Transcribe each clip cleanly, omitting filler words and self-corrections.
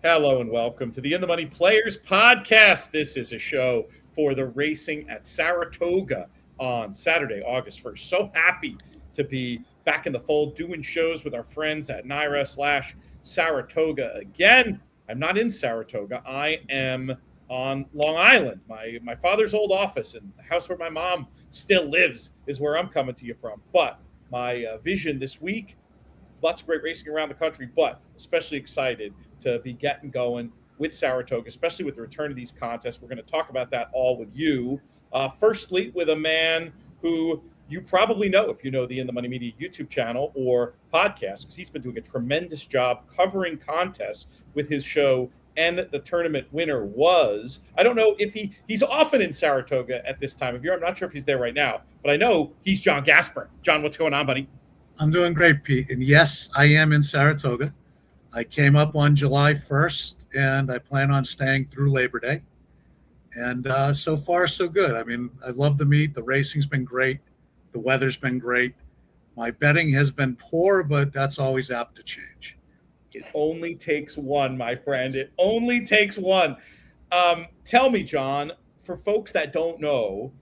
Hello and welcome to the In the Money Players Podcast. This is a show for the racing at Saratoga on Saturday, August 1st. So happy to be back in the fold doing shows with our friends at NYRA/Saratoga again. I'm not in Saratoga. I am on Long Island. My father's old office and the house where my mom still lives is where I'm coming to you from. But my vision this week, lots of great racing around the country, but especially excited to be getting going with Saratoga, especially with the return of these contests. We're going to talk about that all with you. Firstly, with a man who you probably know if you know the In the Money Media YouTube channel or podcast, because he's been doing a tremendous job covering contests with his show. And the tournament winner was, I don't know if he's often in Saratoga at this time of year. I'm not sure if he's there right now, but I know he's John Gaspar. John, what's going on, buddy? I'm doing great, Pete. And yes, I am in Saratoga. I came up on July 1st, and I plan on staying through Labor Day. And so far, so good. I mean, I love the meet. The racing's been great. The weather's been great. My betting has been poor, but that's always apt to change. It only takes one, my friend. It only takes one. Tell me, John, for folks that don't know,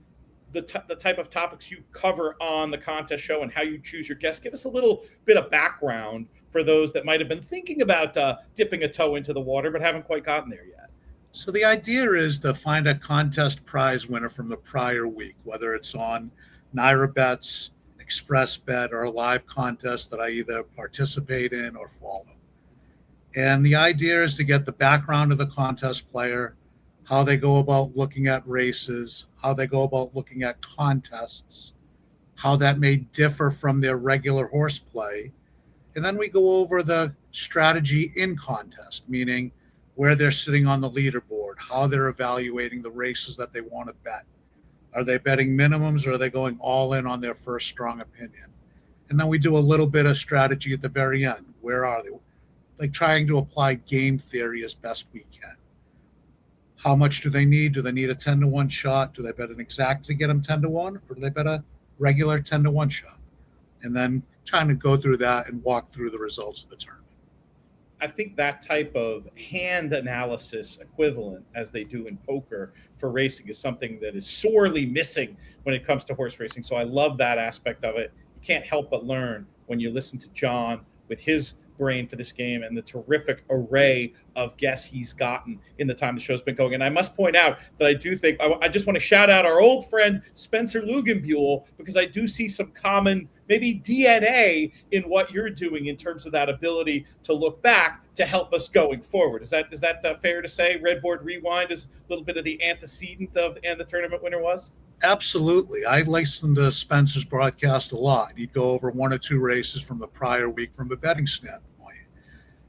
the type of topics you cover on the contest show and how you choose your guests. Give us a little bit of background for those that might have been thinking about dipping a toe into the water but haven't quite gotten there yet. So the idea is to find a contest prize winner from the prior week, whether it's on NYRA bets, express bet, or a live contest that I either participate in or follow. And the idea is to get the background of the contest player, how they go about looking at races, how they go about looking at contests, how that may differ from their regular horseplay. And then we go over the strategy in contest, meaning where they're sitting on the leaderboard, how they're evaluating the races that they want to bet. Are they betting minimums or are they going all in on their first strong opinion? And then we do a little bit of strategy at the very end. Where are they? Like trying to apply game theory as best we can. How much do they need? Do they need a 10-1 shot? Do they bet an exact to get them 10-1? Or do they bet a regular 10-1 shot? And then trying to go through that and walk through the results of the tournament. I think that type of hand analysis equivalent as they do in poker for racing is something that is sorely missing when it comes to horse racing. So I love that aspect of it. You can't help but learn when you listen to John with his brain for this game and the terrific array of guests he's gotten in the time the show's been going. And I must point out that I do think I just want to shout out our old friend Spencer Lugenbuehl, because I do see some common maybe DNA in what you're doing in terms of that ability to look back to help us going forward. Is that fair to say? Redboard Rewind is a little bit of the antecedent of and the tournament winner was? Absolutely. I listened to Spencer's broadcast a lot. He'd go over one or two races from the prior week from a betting standpoint.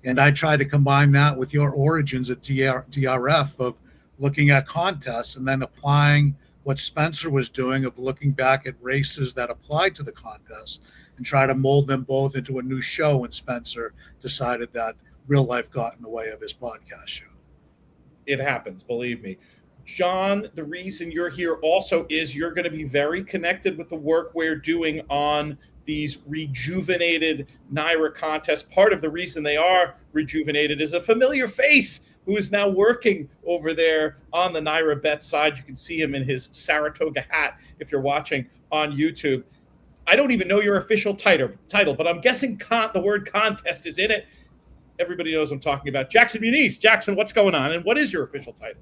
And I try to combine that with your origins at DRF of looking at contests and then applying what Spencer was doing of looking back at races that applied to the contest and try to mold them both into a new show when Spencer decided that real life got in the way of his podcast show. It happens, believe me. John, the reason you're here also is you're going to be very connected with the work we're doing on these rejuvenated NYRA contests. Part of the reason they are rejuvenated is a familiar face who is now working over there on the NYRA bet side. You can see him in his Saratoga hat if you're watching on YouTube. I don't even know your official title, but I'm guessing the word contest is in it. Everybody knows I'm talking about. Jackson Muniz. Jackson, what's going on? And what is your official title?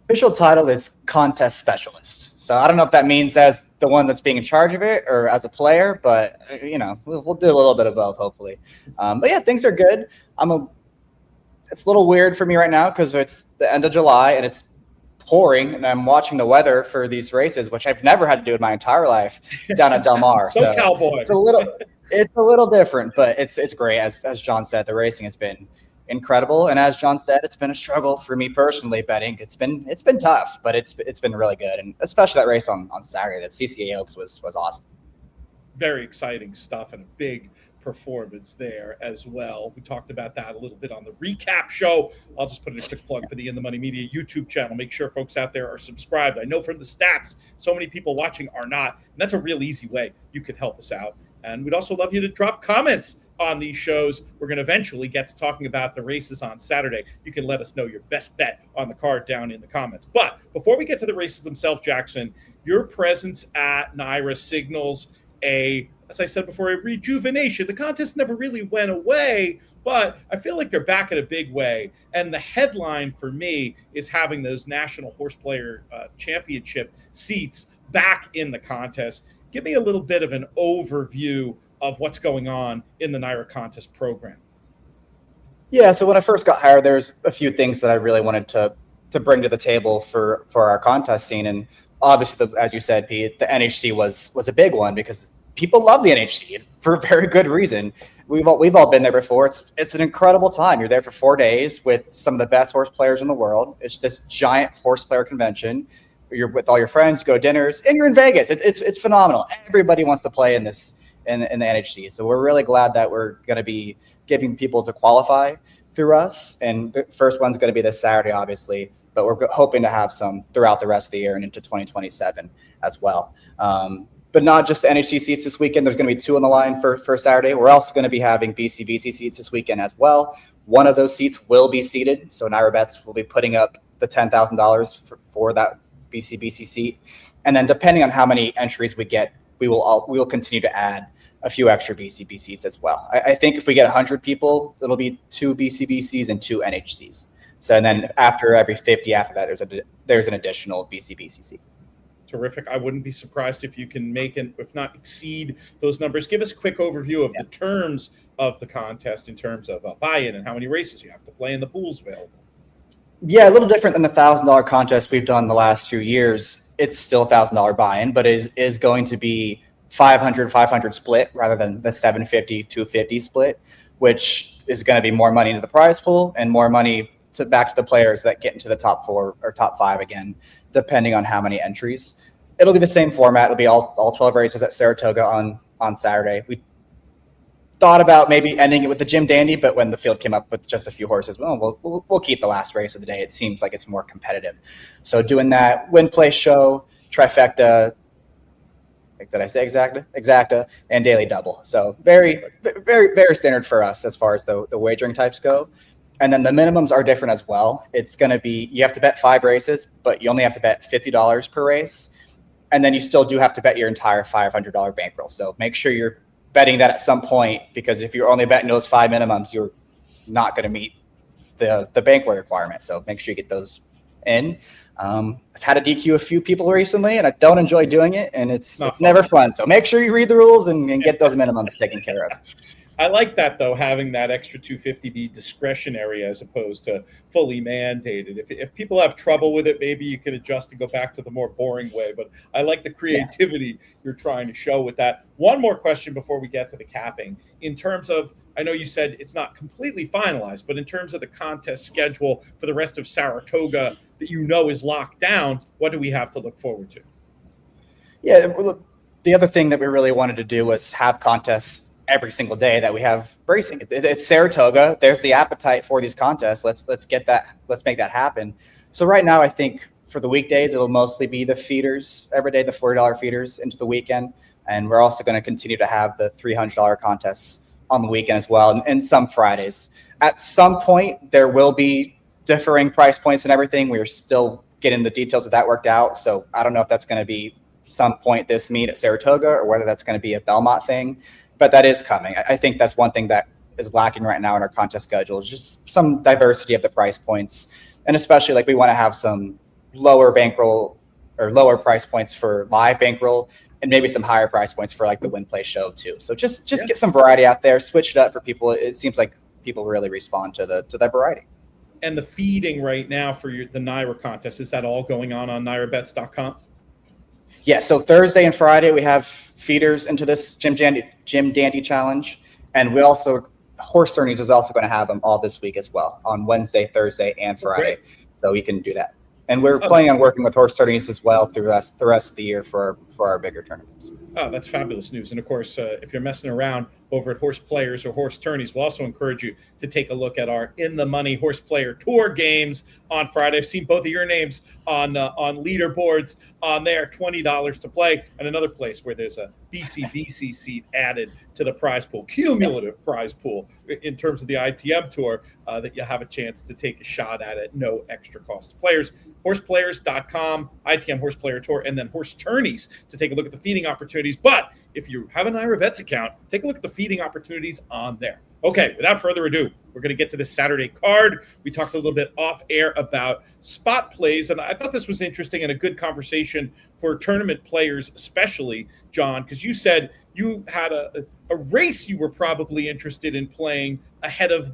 Official title is contest specialist. So I don't know if that means as the one that's being in charge of it or as a player, but we'll do a little bit of both, hopefully. But yeah, things are good. It's a little weird for me right now because it's the end of July and it's pouring, and I'm watching the weather for these races, which I've never had to do in my entire life down at Del Mar. so cowboy. It's a little different, but it's great. As John said, the racing has been incredible, and as John said, it's been a struggle for me personally betting. It's been tough, but it's been really good, and especially that race on Saturday, that CCA Oaks was awesome. Very exciting stuff and a big performance there as well. We talked about that a little bit on the recap show. I'll just put in a quick plug for the In the Money Media YouTube channel. Make sure folks out there are subscribed. I know from the stats, so many people watching are not, and that's a real easy way you can help us out. And we'd also love you to drop comments on these shows. We're going to eventually get to talking about the races on Saturday. You can let us know your best bet on the card down in the comments. But before we get to the races themselves, Jackson, your presence at NYRA signals as I said before, a rejuvenation. The contest never really went away, but I feel like they're back in a big way. And the headline for me is having those National Horse Player Championship seats back in the contest. Give me a little bit of an overview of what's going on in the NYRA contest program. Yeah, so when I first got hired, there's a few things that I really wanted to bring to the table for our contest scene. And obviously, as you said, Pete, the NHC was a big one because people love the NHC for very good reason. We've all been there before. It's an incredible time. You're there for 4 days with some of the best horse players in the world. It's this giant horse player convention. You're with all your friends, you go to dinners, and you're in Vegas. It's phenomenal. Everybody wants to play in the NHC. So we're really glad that we're going to be giving people to qualify through us. And the first one's going to be this Saturday, obviously, but we're hoping to have some throughout the rest of the year and into 2027 as well. But not just the NHC seats this weekend. There's going to be 2 on the line for Saturday. We're also going to be having BCBC seats this weekend as well. One of those seats will be seated. So NYRA Bets will be putting up the $10,000 for that BCBC seat. And then depending on how many entries we get, we will continue to add a few extra BCB seats as well. I think if we get 100 people, it'll be 2 BCBCs and 2 NHCs. So and then after every 50 after that, there's an additional BCBC seat. Terrific. I wouldn't be surprised if you can make it, if not exceed those numbers. Give us a quick overview of the terms of the contest in terms of buy-in and how many races you have to play and the pools available. Yeah, a little different than the $1,000 contest we've done the last few years. It's still $1,000 buy-in, but it is going to be 500 split rather than the 750 250 split, which is going to be more money into the prize pool and more money back to the players that get into the top 4 or top 5 again, depending on how many entries. It'll be the same format. It'll be all 12 races at Saratoga on Saturday. We thought about maybe ending it with the Jim Dandy, but when the field came up with just a few horses, we'll keep the last race of the day. It seems like it's more competitive. So doing that win, play, show, trifecta, did I say exacta, and daily double. So very, very, very standard for us as far as the wagering types go. And then the minimums are different as well. It's going to be, you have to bet 5 races, but you only have to bet $50 per race. And then you still do have to bet your entire $500 bankroll. So make sure you're betting that at some point, because if you're only betting those 5 minimums, you're not going to meet the bankroll requirement. So make sure you get those in. I've had to DQ a few people recently, and I don't enjoy doing it, and it's never fun. So make sure you read the rules and get those minimums taken care of. I like that, though, having that extra 250 be discretionary as opposed to fully mandated. If people have trouble with it, maybe you can adjust and go back to the more boring way. But I like the creativity you're trying to show with that. One more question before we get to the capping. In terms of, I know you said it's not completely finalized, but in terms of the contest schedule for the rest of Saratoga that you know is locked down, what do we have to look forward to? Yeah, look, the other thing that we really wanted to do was have contests every single day that we have racing. It's Saratoga. There's the appetite for these contests. Let's make that happen. So right now, I think for the weekdays, it'll mostly be the feeders every day, the $40 feeders into the weekend. And we're also going to continue to have the $300 contests on the weekend as well, and some Fridays. At some point, there will be differing price points and everything. We're still getting the details of that worked out. So I don't know if that's going to be some point this meet at Saratoga or whether that's going to be a Belmont thing. But that is coming. I think that's one thing that is lacking right now in our contest schedule, is just some diversity of the price points. And especially we want to have some lower bankroll or lower price points for live bankroll and maybe some higher price points for the win play show too. So just get some variety out there, switch it up for people. It seems like people really respond to that variety. And the feeding right now for the NYRA contest, is that all going on NYRABets.com? Yeah, so Thursday and Friday we have feeders into this Jim Dandy challenge, and we also Horse Tourneys is also going to have them all this week as well on Wednesday, Thursday, and Friday. So we can do that, and we're planning on working with Horse Tourneys as well through the rest of the year for our bigger tournaments. Oh, that's fabulous news! And of course, if you're messing around over at Horse Players or Horse Tourneys. We'll also encourage you to take a look at our In the Money Horse Player Tour games on Friday. I've seen both of your names on leaderboards on there, $20 to play, and another place where there's a BCBC seat added to the prize pool, cumulative prize pool in terms of the ITM Tour that you have a chance to take a shot at no extra cost to players. Horseplayers.com, ITM Horse Player Tour, and then Horse Tourneys to take a look at the feeding opportunities. But if you have an NYRA Bets account, take a look at the feeding opportunities on there. Okay, without further ado, we're going to get to this Saturday card. We talked a little bit off air about spot plays, and I thought this was interesting and a good conversation for tournament players, especially, John, because you said you had a race you were probably interested in playing ahead of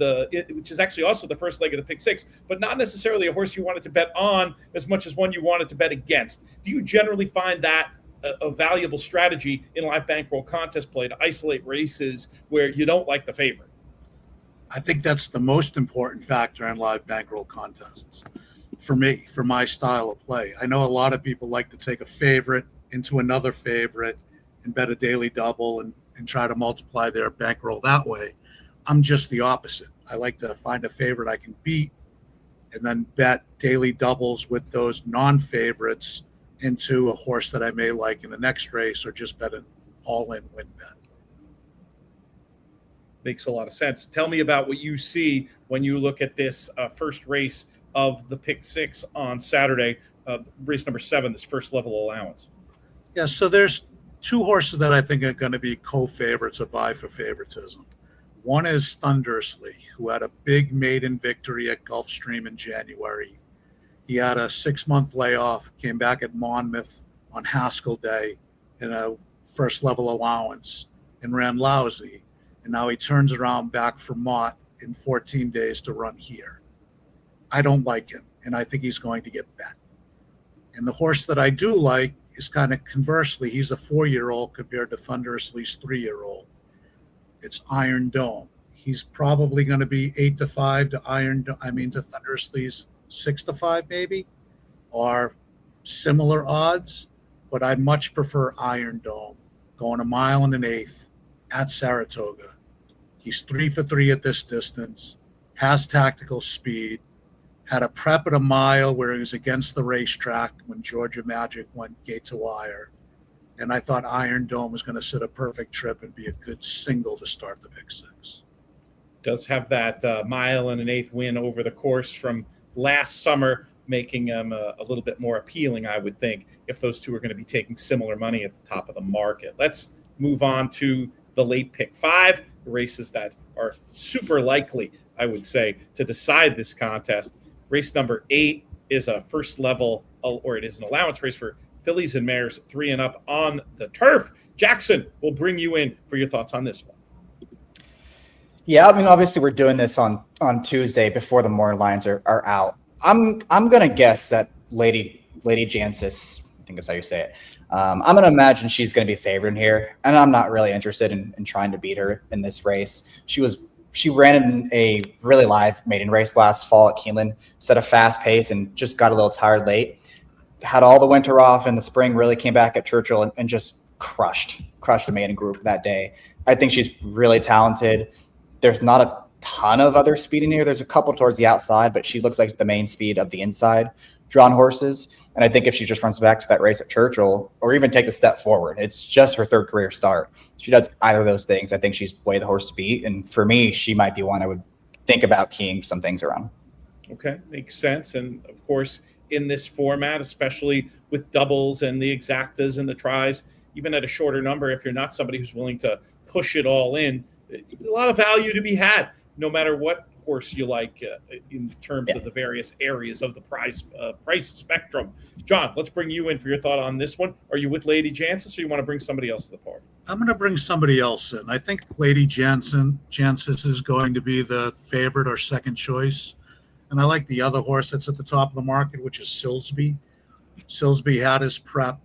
which is actually also the first leg of the Pick Six, but not necessarily a horse you wanted to bet on as much as one you wanted to bet against. Do you generally find that a valuable strategy in live bankroll contest play to isolate races where you don't like the favorite? I think that's the most important factor in live bankroll contests for me, for my style of play. I know a lot of people like to take a favorite into another favorite and bet a daily double and try to multiply their bankroll that way. I'm just the opposite. I like to find a favorite I can beat and then bet daily doubles with those non-favorites into a horse that I may like in the next race, or just bet an all-in win bet. Makes a lot of sense. Tell me about what you see when you look at this first race of the Pick Six on Saturday, race number 7, this first level allowance. Yeah, so there's two horses that I think are going to be co-favorites or vie for favoritism. One is Thunderously, who had a big maiden victory at Gulfstream in January. He had a 6-month layoff, came back at Monmouth on Haskell Day in a first level allowance and ran lousy. And now he turns around back for Mott in 14 days to run here. I don't like him, and I think he's going to get bet. And the horse that I do like is kind of conversely. He's a 4-year-old compared to Thunderously's 3-year-old. It's Iron Dome. He's probably going to be 8-5 to to Thunderously's 6-5 maybe, or similar odds. But I much prefer Iron Dome, going 1 1/8 at Saratoga. He's 3 for 3 at this distance, has tactical speed, had a prep at a mile where he was against the racetrack when Georgia Magic went gate to wire. And I thought Iron Dome was going to sit a perfect trip and be a good single to start the Pick Six. Does have that 1 1/8 win over the course from last summer, making him a little bit more appealing, I would think, if those two are going to be taking similar money at the top of the market. Let's move on to the late Pick 5, the races that are super likely, I would say, to decide this contest. Race number 8 is a first level, or it is an allowance race for fillies and mares 3 and up on the turf. Jackson, will bring you in for your thoughts on this one. Yeah, I mean, obviously we're doing this on Tuesday before the morning lines are out. I'm gonna guess that Lady Jancis, I think that's how you say it. I'm gonna imagine she's gonna be favored in here, and I'm not really interested in trying to beat her in this race. She ran in a really live maiden race last fall at Keeneland, set a fast pace, and just got a little tired late. Had all the winter off, and the spring really came back at Churchill and just crushed the maiden group that day. I think she's really talented. There's not a ton of other speed in here. There's a couple towards the outside, but she looks like the main speed of the inside drawn horses. And I think if she just runs back to that race at Churchill, or even takes a step forward, it's just her 3rd career start. She does either of those things, I think she's way the horse to beat. And for me, she might be one I would think about keying some things around. Okay, makes sense. And of course, in this format, especially with doubles and the exactas and the tries, even at a shorter number, if you're not somebody who's willing to push it all in, a lot of value to be had, no matter what horse you like in terms of the various areas of the price spectrum. John, let's bring you in for your thought on this one. Are you with Lady Jancis, or you want to bring somebody else to the party? I'm going to bring somebody else in. I think Lady Jancis is going to be the favorite or second choice. And I like the other horse that's at the top of the market, which is Silsby. Silsby had his prep,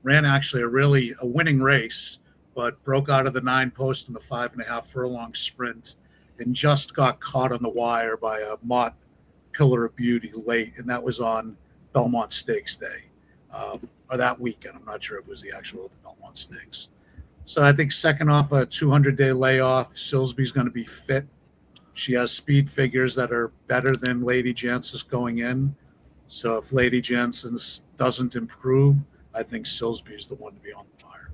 ran actually a winning race, but broke out of the 9 post in the 5.5 furlong sprint and just got caught on the wire by a Mott Pillar of Beauty late. And that was on Belmont Stakes Day, or that weekend. I'm not sure if it was the actual Belmont Stakes. So I think second off a 200-day layoff, Silsby's going to be fit. She has speed figures that are better than Lady Jansen's going in. So if Lady Jansen's doesn't improve, I think Silsby's the one to be on the fire.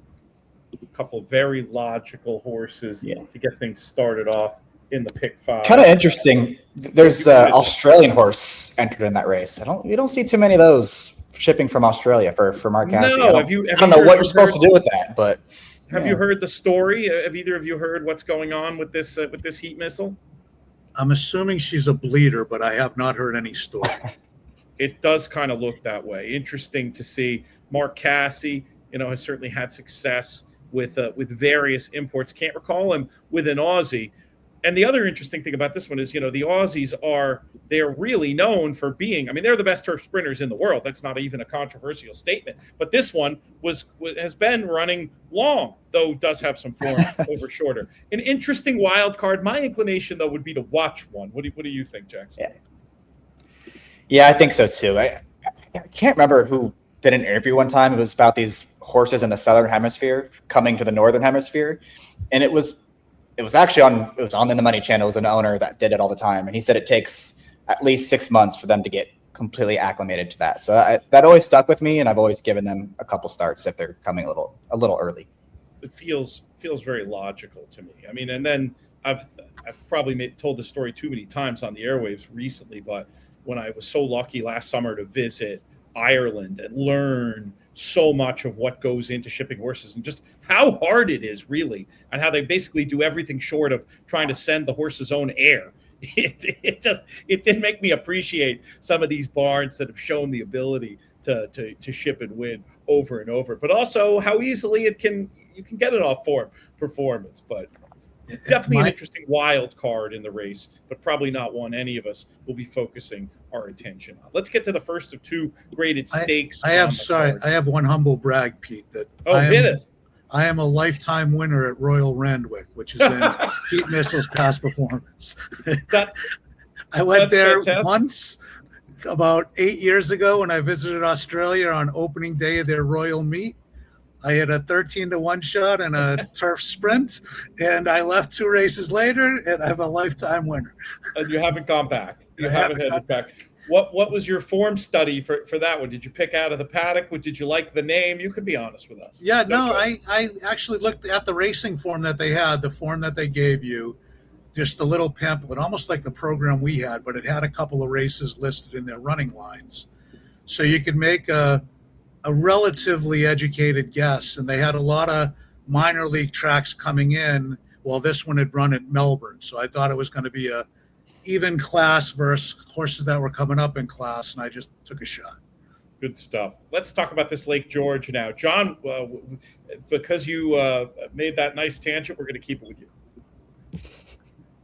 A couple of very logical horses to get things started off in the pick 5. Kind of interesting. There's an Australian horse entered in that race. You don't see too many of those shipping from Australia for Mark Cassidy. No, I don't know what you're supposed to do with that, but have you heard the story? Have either of you heard what's going on with this heat missile? I'm assuming she's a bleeder, but I have not heard any story. It does kind of look that way. Interesting to see. Mark Cassidy, has certainly had success with various imports. Can't recall him with an Aussie. And the other interesting thing about this one is, the Aussies they're really known for being, they're the best turf sprinters in the world. That's not even a controversial statement. But this one has been running long, though does have some form over shorter. An interesting wild card. My inclination, though, would be to watch one. What do you think, Jackson? Yeah, I think so too. I can't remember who did an interview one time. It was about these horses in the Southern Hemisphere coming to the Northern Hemisphere, and it was actually on the Money Channel. It was an owner that did it all the time, and he said it takes at least 6 months for them to get completely acclimated to that. So that always stuck with me, and I've always given them a couple starts if they're coming a little early. It feels very logical to me. And then I've probably told the story too many times on the airwaves recently, but when I was so lucky last summer to visit Ireland and learn so much of what goes into shipping horses and just how hard it is really, and how they basically do everything short of trying to send the horse's own air. It did make me appreciate some of these barns that have shown the ability to ship and win over and over, but also how easily you can get it off form performance. But definitely an interesting wild card in the race, but probably not one any of us will be focusing our attention on. Let's get to the first of 2 graded stakes. I have one humble brag, Pete. Hit us. I am a lifetime winner at Royal Randwick, which is in Heat Missile's past performance. I went there once about 8 years ago when I visited Australia on opening day of their Royal Meet. I had a 13-1 shot and a turf sprint, and I left 2 races later, and I'm a lifetime winner. And you haven't gone back. You haven't headed back. What was your form study for that one? Did you pick out of the paddock? Did you like the name? You could be honest with us. Yeah, no, I actually looked at the racing form that they had, the form that they gave you, just a little pamphlet, almost like the program we had, but it had a couple of races listed in their running lines. So you could make a relatively educated guess, and they had a lot of minor league tracks coming in. Well, this one had run at Melbourne, so I thought it was going to be a even class versus horses that were coming up in class, and I just took a shot. Good stuff. Let's talk about this Lake George now. John, because you made that nice tangent, we're going to keep it with you.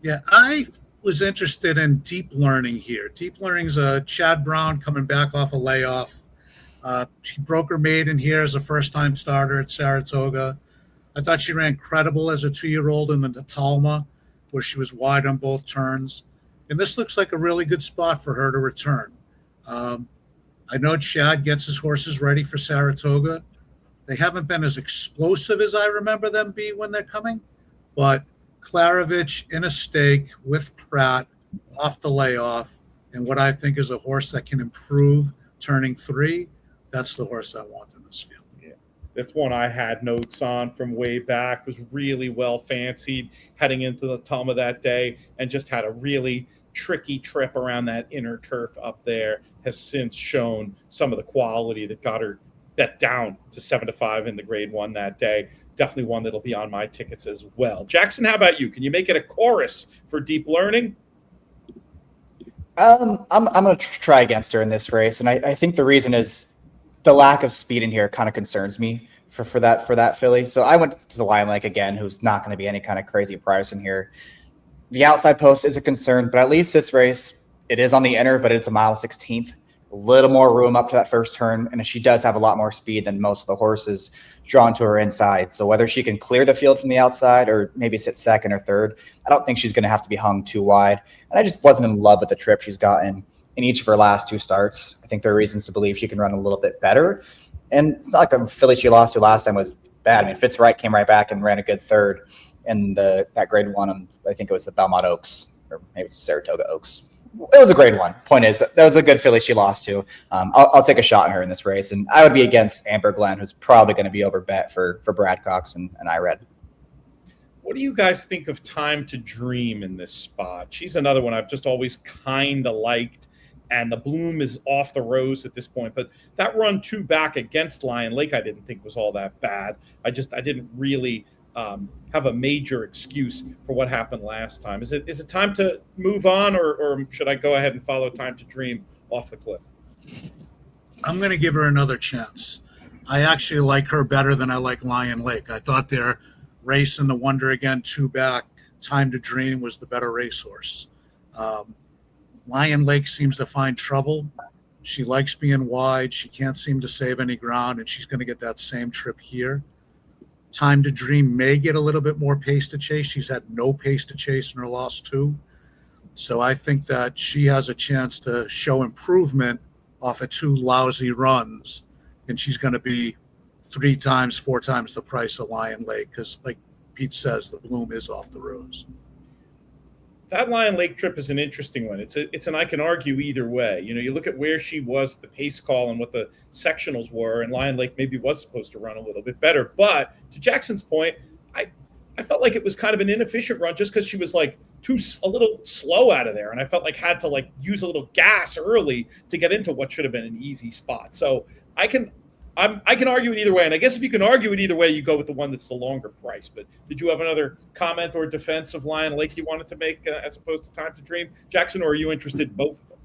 Yeah, I was interested in Deep Learning here. Deep Learning's Chad Brown coming back off a layoff. She broke her maiden here as a first-time starter at Saratoga. I thought she ran credible as a 2-year-old in the Talma, where she was wide on both turns. And this looks like a really good spot for her to return. I know Chad gets his horses ready for Saratoga. They haven't been as explosive as I remember them be when they're coming, but Klaravich in a stake with Pratt off the layoff, and what I think is a horse that can improve turning 3, that's the horse I want in this field. Yeah, that's one I had notes on from way back. Was really well fancied heading into the Talma that day, and just had a really tricky trip around that inner turf up there. Has since shown some of the quality that got her bet down to 7-5 in the grade 1 that day. Definitely one that'll be on my tickets as well. Jackson, how about you? Can you make it a chorus for Deep Learning? I'm going to try against her in this race, and I think the reason is the lack of speed in here kind of concerns me for that filly. So I went to the Lion Lake again, who's not going to be any kind of crazy price in here. The outside post is a concern, but at least this race, it is on the inner, but it's a mile 16th. A little more room up to that first turn, and she does have a lot more speed than most of the horses drawn to her inside. So whether she can clear the field from the outside or maybe sit second or third, I don't think she's going to have to be hung too wide. And I just wasn't in love with the trip she's gotten in each of her last 2 starts. I think there are reasons to believe she can run a little bit better. And it's not like a filly she lost to last time was bad. I mean, Fitzwright came right back and ran a good third in that grade one. I think it was the Belmont Oaks, or maybe it was Saratoga Oaks. It was a grade one. Point is, that was a good filly she lost to. I'll take a shot on her in this race, and I would be against Amber Glenn, who's probably going to be over bet for Brad Cox and IRED. What do you guys think of Time to Dream in this spot? She's another one I've just always kind of liked, and the bloom is off the rose at this point. But that run 2 back against Lion Lake I didn't think was all that bad. I didn't really have a major excuse for what happened last time. Is it time to move on, or should I go ahead and follow Time to Dream off the cliff? I'm going to give her another chance. I actually like her better than I like Lion Lake. I thought their race in the Wonder Again 2 back, Time to Dream, was the better racehorse. Lion Lake seems to find trouble. She likes being wide. She can't seem to save any ground, and she's going to get that same trip here. Time to Dream may get a little bit more pace to chase. She's had no pace to chase in her last 2. So I think that she has a chance to show improvement off of 2 lousy runs, and she's going to be 3 times, 4 times the price of Lion Lake, because like Pete says, the bloom is off the rose. That Lion Lake trip is an interesting one. It's an I can argue either way. You know, you look at where she was, the pace call, and what the sectionals were, and Lion Lake maybe was supposed to run a little bit better. But to Jackson's point, I felt like it was kind of an inefficient run just because she was like a little slow out of there, and I felt like had to like use a little gas early to get into what should have been an easy spot. So I can argue it either way, and I guess if you can argue it either way, you go with the one that's the longer price. But did you have another comment or defense of Lion Lake you wanted to make as opposed to Time to Dream, Jackson, or are you interested in both of them?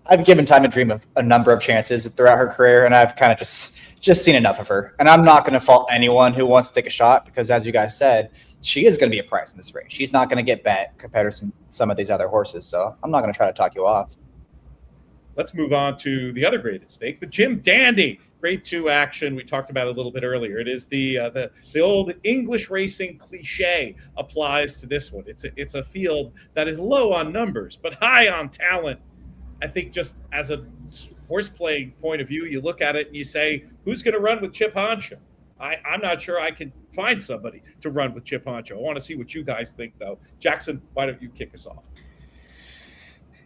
I've given Time to Dream a number of chances throughout her career, and I've kind of just seen enough of her. And I'm not going to fault anyone who wants to take a shot, because as you guys said, she is going to be a price in this race. She's not going to get bet compared to some of these other horses, so I'm not going to try to talk you off. Let's move on to the other graded stake, the Jim Dandy Grade 2 action. We talked about it a little bit earlier. It is the old English racing cliche applies to this one. It's a field that is low on numbers but high on talent. I think just as a horse playing point of view, you look at it and you say, who's going to run with Chip Honcho? I'm not sure I can find somebody to run with Chip Honcho. I want to see what you guys think, though. Jackson, why don't you kick us off?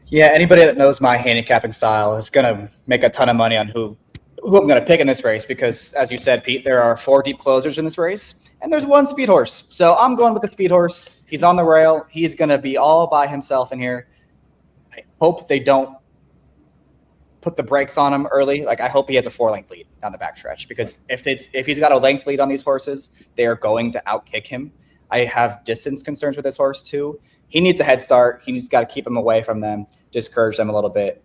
Yeah, anybody that knows my handicapping style is going to make a ton of money on who I'm going to pick in this race, because, as you said, Pete, there are 4 deep closers in this race, and there's 1 speed horse. So I'm going with the speed horse. He's on the rail. He's going to be all by himself in here. I hope they don't put the brakes on him early. Like, I hope he has a 4-length lead down the backstretch, because if he's got a length lead on these horses, they are going to outkick him. I have distance concerns with this horse too. He needs a head start. He's got to keep him away from them, discourage them a little bit.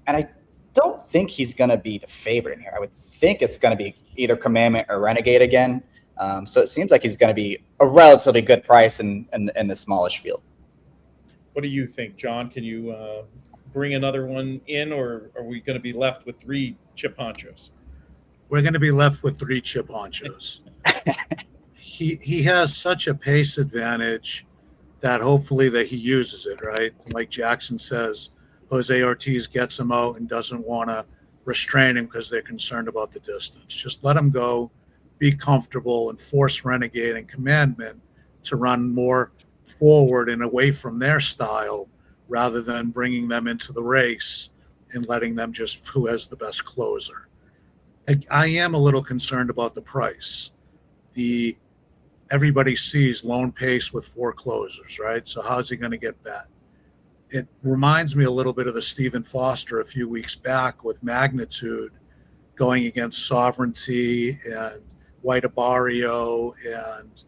And I don't think he's going to be the favorite in here. I would think it's going to be either Commandment or Renegade again. So it seems like he's going to be a relatively good price in the smallish field. What do you think, John? Can you bring another one in, or are we going to be left with 3 Chip Honchos? We're going to be left with 3 Chip Honchos. He has such a pace advantage that hopefully that he uses it, right? Like Jackson says, Jose Ortiz gets him out and doesn't want to restrain him because they're concerned about the distance. Just let him go, be comfortable, and force Renegade and Commandment to run more forward and away from their style rather than bringing them into the race and letting them just who has the best closer. I am a little concerned about the price. Everybody sees lone pace with 4 closers, right? So how's he going to get bet? It reminds me a little bit of the Stephen Foster a few weeks back with Magnitude going against Sovereignty and White Abario and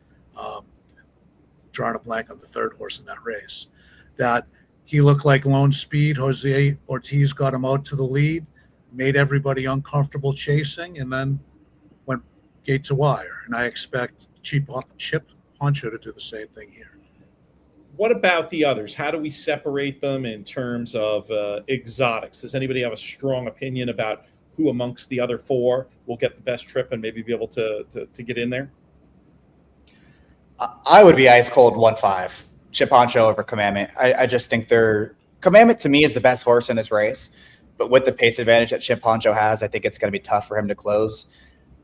drawing a blank on the 3rd horse in that race. That he looked like lone speed. Jose Ortiz got him out to the lead, made everybody uncomfortable chasing, and then went gate to wire. And I expect Chip Honcho to do the same thing here. What about the others? How do we separate them in terms of exotics? Does anybody have a strong opinion about who amongst the other 4 will get the best trip and maybe be able to get in there? I would be ice cold 1-5. Chip Honcho over Commandment. I just think Commandment to me is the best horse in this race, but with the pace advantage that Chip Honcho has, I think it's going to be tough for him to close.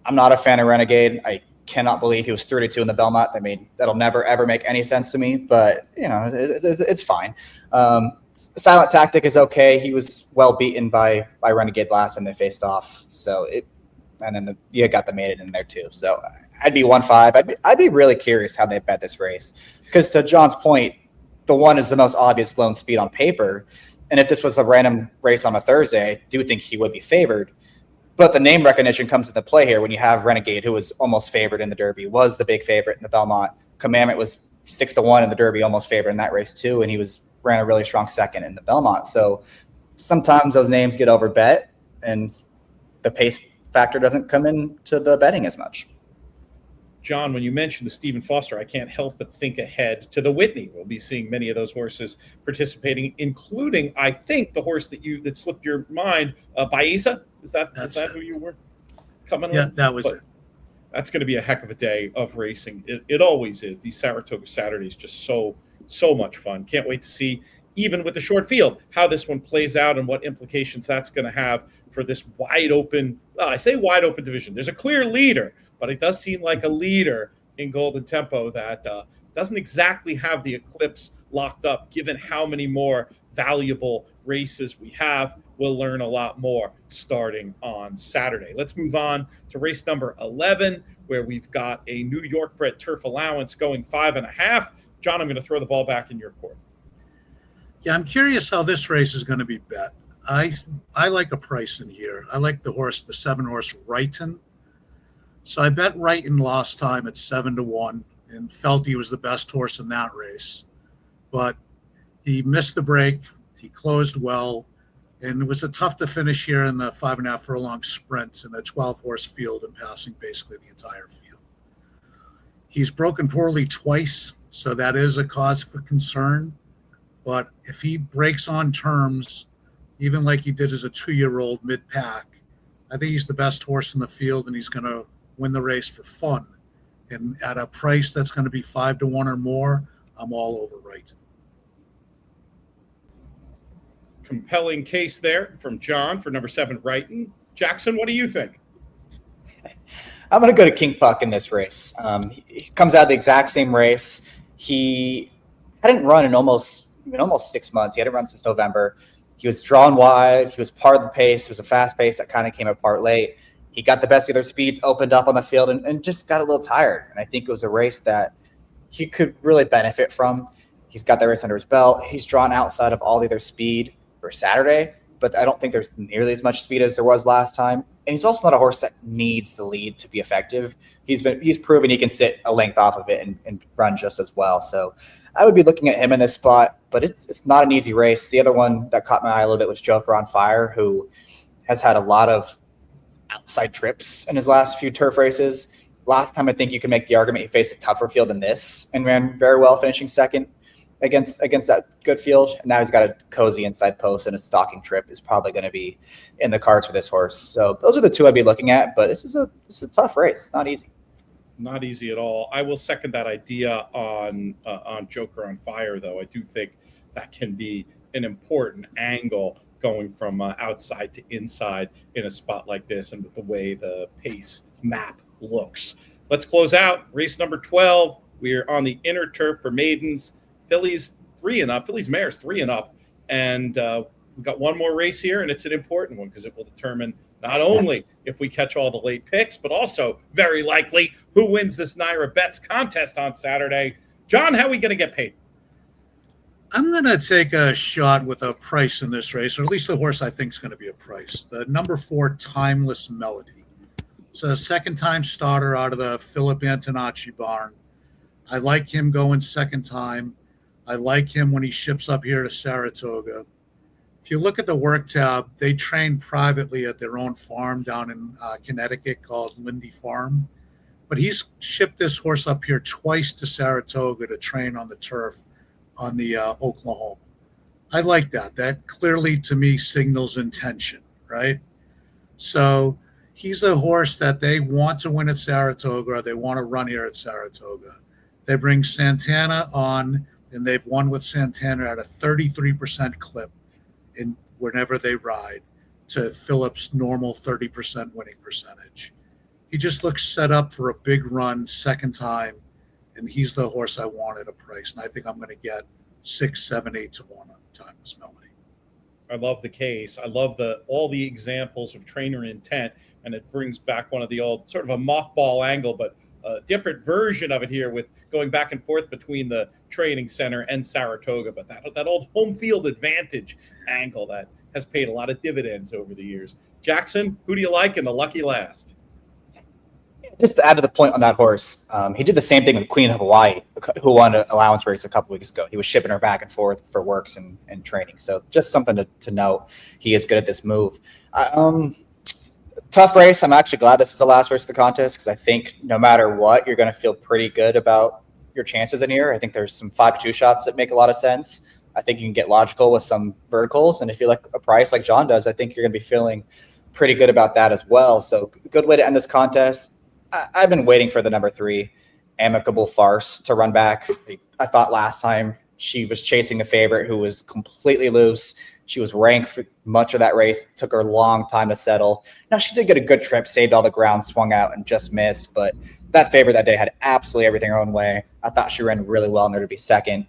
I'm not a fan of Renegade. I cannot believe he was 32 in the Belmont. I mean, that'll never, ever make any sense to me, but, it's fine. Silent Tactic is okay. He was well beaten by Renegade last time they faced off. So and then you got the Maiden in there too. So I'd be 1-5. I'd be really curious how they bet this race, because to John's point, the one is the most obvious lone speed on paper. And if this was a random race on a Thursday, I do think he would be favored. But the name recognition comes into play here when you have Renegade, who was almost favored in the Derby, was the big favorite in the Belmont. Commandment was 6-1 in the Derby, almost favored in that race too, and he ran a really strong second in the Belmont. So sometimes those names get overbet, and the pace factor doesn't come into the betting as much. John, when you mentioned the Stephen Foster, I can't help but think ahead to the Whitney. We'll be seeing many of those horses participating, including, I think, the horse that slipped your mind, Baeza. Is that who you were coming on? Yeah, that was it. That's going to be a heck of a day of racing. It always is. These Saratoga Saturdays just so much fun. Can't wait to see, even with the short field, how this one plays out and what implications that's going to have for this wide open. Well, I say wide open division. There's a clear leader, but it does seem like a leader in Golden Tempo that doesn't exactly have the eclipse locked up, given how many more valuable races we have. We'll learn a lot more starting on Saturday. Let's move on to race number 11, where we've got a New York bred turf allowance going 5.5. John, I'm going to throw the ball back in your court. Yeah, I'm curious how this race is going to be bet. I like a price in here. I like the 7-horse Wrighton. So I bet Wrighton last time at 7-1 and felt he was the best horse in that race. But he missed the break. He closed well. And it was a tough to finish here in the 5.5 furlong sprint in a 12-horse field and passing basically the entire field. He's broken poorly twice, so that is a cause for concern. But if he breaks on terms, even like he did as a 2-year-old mid-pack, I think he's the best horse in the field, and he's going to win the race for fun. And at a price that's going to be 5-1 or more, I'm all over Wrighton. Compelling case there from John for number 7, Wrighton. Jackson, what do you think? I'm going to go to King Puck in this race. He comes out of the exact same race. He hadn't run in almost 6 months. He hadn't run since November. He was drawn wide. He was part of the pace. It was a fast pace that kind of came apart late. He got the best of their speeds, opened up on the field, and just got a little tired. And I think it was a race that he could really benefit from. He's got that race under his belt. He's drawn outside of all the other speed for Saturday, but I don't think there's nearly as much speed as there was last time. And he's also not a horse that needs the lead to be effective. He's proven he can sit a length off of it and run just as well. So I would be looking at him in this spot, but it's not an easy race. The other one that caught my eye a little bit was Joker on Fire, who has had a lot of outside trips in his last few turf races. Last time, I think you can make the argument he faced a tougher field than this and ran very well, finishing second against that good field. And now he's got a cozy inside post, and a stalking trip is probably going to be in the cards for this horse. So those are the two I'd be looking at, but this is a tough race. It's not easy. Not easy at all. I will second that idea on Joker on Fire, though. I do think that can be an important angle going from outside to inside in a spot like this, and with the way the pace map looks. Let's close out race number 12. We're on the inner turf for maidens. Fillies 3 and up. Fillies mares 3 and up. And we've got one more race here, and it's an important one because it will determine not only if we catch all the late picks, but also very likely who wins this NYRA Bets contest on Saturday. John, how are we going to get paid? I'm going to take a shot with a price in this race, or at least the horse I think is going to be a price. The number 4, Timeless Melody. It's a second-time starter out of the Philip Antonacci barn. I like him going second time. I like him when he ships up here to Saratoga. If you look at the work tab, they train privately at their own farm down in Connecticut called Lindy Farm. But he's shipped this horse up here twice to Saratoga to train on the turf on the Oklahoma. I like that. That clearly, to me, signals intention, right? So he's a horse that they want to win at Saratoga, or they want to run here at Saratoga. They bring Santana on, and they've won with Santana at a 33% clip in whenever they ride to Philip's normal 30% winning percentage. he just looks set up for a big run second time, and he's the horse I want at a price. And I think I'm going to get 6, 7, 8 to 1 on Timeless Melody. I love the case. I love all the examples of trainer intent, and it brings back one of the old sort of a mothball angle, but a different version of it here with going back and forth between the training center and Saratoga. But that old home field advantage angle that has paid a lot of dividends over the years. Jackson, who do you like in the lucky last? Just to add to the point on that horse, he did the same thing with Queen of Hawaii, who won an allowance race a couple weeks ago. He was shipping her back and forth for works and training. So just something to note. He is good at this move. Tough race. I'm actually glad this is the last race of the contest because I think no matter what, you're going to feel pretty good about your chances in here. I think there's some 5-2 shots that make a lot of sense. I think you can get logical with some verticals. And if you like a price like John does, I think you're going to be feeling pretty good about that as well. So good way to end this contest. I've been waiting for the number 3 Amicable Farce to run back. I thought last time she was chasing a favorite who was completely loose. She was ranked for much of that race. Took her a long time to settle. Now, she did get a good trip, saved all the ground, swung out, and just missed. But that favorite that day had absolutely everything her own way. I thought she ran really well in there to be second.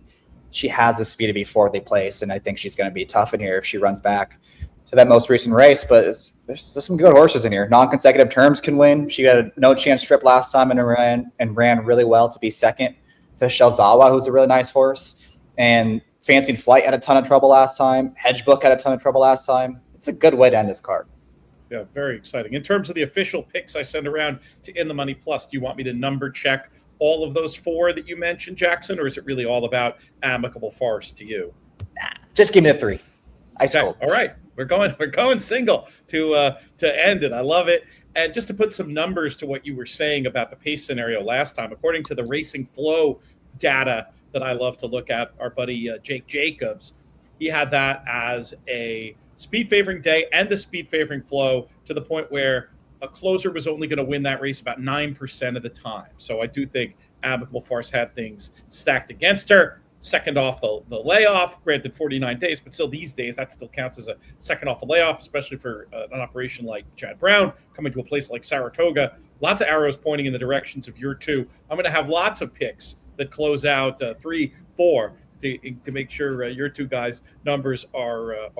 She has the speed to be fourthly placed, and I think she's going to be tough in here if she runs back to that most recent race. But there's some good horses in here. Non-consecutive terms can win. She got a no-chance trip last time and ran really well to be second to Shelzawa, who's a really nice horse. And Fancied Flight had a ton of trouble last time. Hedgebook had a ton of trouble last time. It's a good way to end this card. Yeah, very exciting. In terms of the official picks I send around to In the Money Plus, do you want me to number check all of those 4 that you mentioned, Jackson, or is it really all about Amicable Farce to you? Just give me the 3. Ice cold. All right. We're going single to end it. I love it. And just to put some numbers to what you were saying about the pace scenario last time, according to the Racing Flow data that I love to look at, our buddy Jake Jacobs, he had that as a speed favoring day and a speed favoring flow to the point where a closer was only going to win that race about 9% of the time. So I do think Amicable Farce had things stacked against her. Second off the layoff, granted 49 days, but still these days that still counts as a second off a layoff, especially for an operation like Chad Brown coming to a place like Saratoga. Lots of arrows pointing in the directions of your 2. I'm going to have lots of picks that close out 3, 4 to make sure your 2 guys' numbers are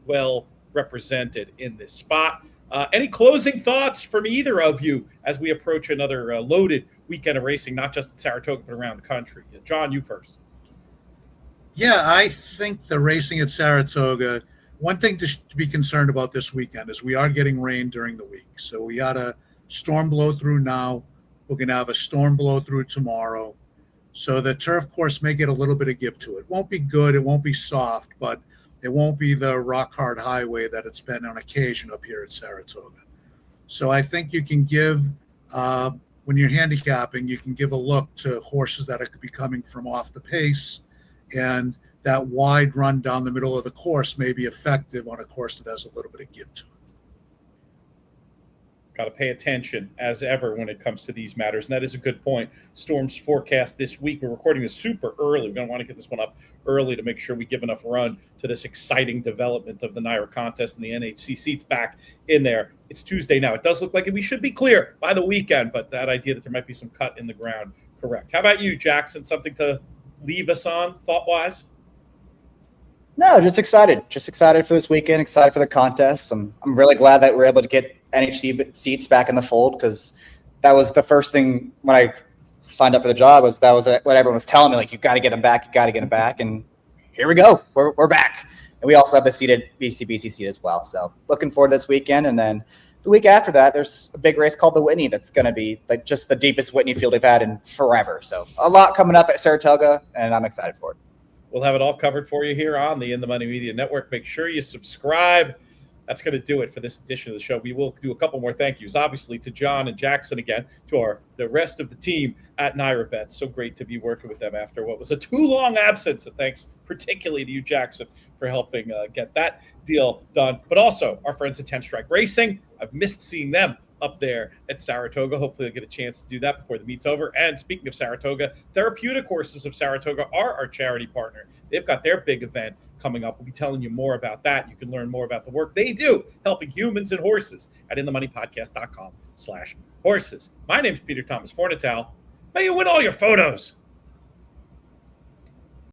well represented in this spot. Any closing thoughts from either of you as we approach another loaded weekend of racing, not just in Saratoga, but around the country? John, you first. Yeah, I think the racing at Saratoga, one thing to be concerned about this weekend is we are getting rain during the week. So we got a storm blow through now. We're going to have a storm blow through tomorrow. So the turf course may get a little bit of give to it. Won't be good. It won't be soft, but it won't be the rock hard highway that it's been on occasion up here at Saratoga. So I think you can give, when you're handicapping, you can give a look to horses that could be coming from off the pace, and that wide run down the middle of the course may be effective on a course that has a little bit of give to it. Got to pay attention as ever when it comes to these matters. And that is a good point. Storms forecast this week. We're recording this super early. We're going to want to get this one up early to make sure we give enough run to this exciting development of the NYRA contest and the NHC seats back in there. It's Tuesday now. It does look like we should be clear by the weekend, but that idea that there might be some cut in the ground, correct. How about you, Jackson? Something to leave us on thought-wise? No, just excited for this weekend, excited for the contest. I'm really glad that we're able to get NHC seats back in the fold, because that was the first thing when I signed up for the job was what everyone was telling me, like, you got to get them back, and here we go. We're back. And we also have the seated BCBC seat as well. So looking forward to this weekend. And then the week after that, there's a big race called the Whitney that's going to be like just the deepest Whitney field we've had in forever. So a lot coming up at Saratoga, and I'm excited for it. We'll have it all covered for you here on the In the Money Media Network. Make sure you subscribe. That's going to do it for this edition of the show. We will do a couple more thank yous, obviously, to John and Jackson again, to the rest of the team at NYRA Bets. So great to be working with them after what was a too long absence. And thanks particularly to you, Jackson, for helping get that deal done. But also our friends at 10 Strike Racing. I've missed seeing them up there at Saratoga. Hopefully I'll get a chance to do that before the meet's over. And speaking of Saratoga, Therapeutic Horses of Saratoga are our charity partner. They've got their big event coming up. We'll be telling you more about that. You can learn more about the work they do helping humans and horses at inthemoneypodcast.com/ horses. My name's Peter Thomas Fornatale. May you win all your photos.